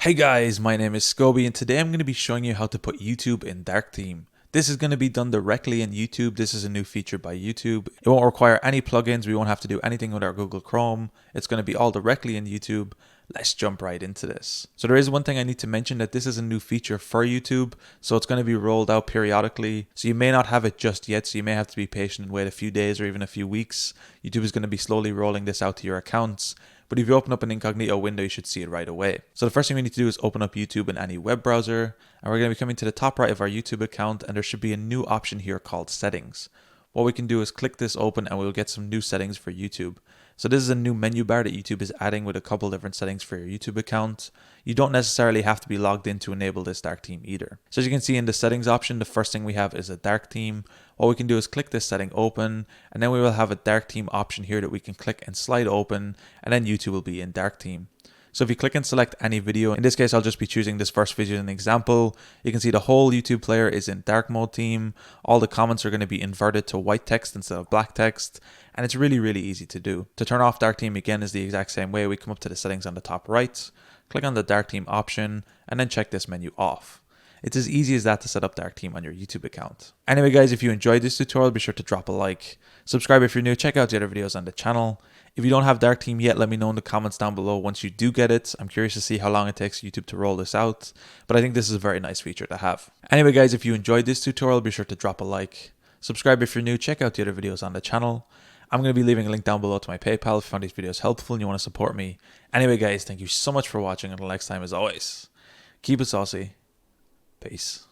Hey guys, my name is Scoby and today I'm going to be showing you how to put YouTube in dark theme. This is going to be done directly in YouTube. This is a new feature by YouTube. It won't require any plugins. We won't have to do anything with our Google Chrome. It's going to be all directly in YouTube. Let's jump right into this. So there is one thing I need to mention, that this is a new feature for YouTube. So it's going to be rolled out periodically. So you may not have it just yet. So you may have to be patient and wait a few days or even a few weeks. YouTube is going to be slowly rolling this out to your accounts. But if you open up an incognito window, you should see it right away. So the first thing we need to do is open up YouTube in any web browser. And we're going to be coming to the top right of our YouTube account. And there should be a new option here called settings. What we can do is click this open and we'll get some new settings for YouTube. So this is a new menu bar that YouTube is adding with a couple different settings for your YouTube account. You don't necessarily have to be logged in to enable this dark theme either. So as you can see in the settings option, the first thing we have is a dark theme. What we can do is click this setting open, and then we will have a dark theme option here that we can click and slide open, and then YouTube will be in dark theme. So if you click and select any video, in this case I'll just be choosing this first video as an example, you can see the whole YouTube player is in dark mode theme. All the comments are going to be inverted to white text instead of black text, and it's really easy to do. To turn off dark theme again is the exact same way. We come up to the settings on the top right, click on the dark theme option, and then check this menu off. It's as easy as that to set up dark theme on your YouTube account. Anyway guys, if you enjoyed this tutorial, be sure to drop a like. Subscribe if you're new, check out the other videos on the channel. If you don't have dark theme yet, let me know in the comments down below once you do get it. I'm curious to see how long it takes YouTube to roll this out, but I think this is a very nice feature to have. Anyway guys, if you enjoyed this tutorial, be sure to drop a like. Subscribe if you're new, check out the other videos on the channel. I'm going to be leaving a link down below to my PayPal if you found these videos helpful and you want to support me. Anyway guys, thank you so much for watching. Until next time, as always, keep it saucy. Peace.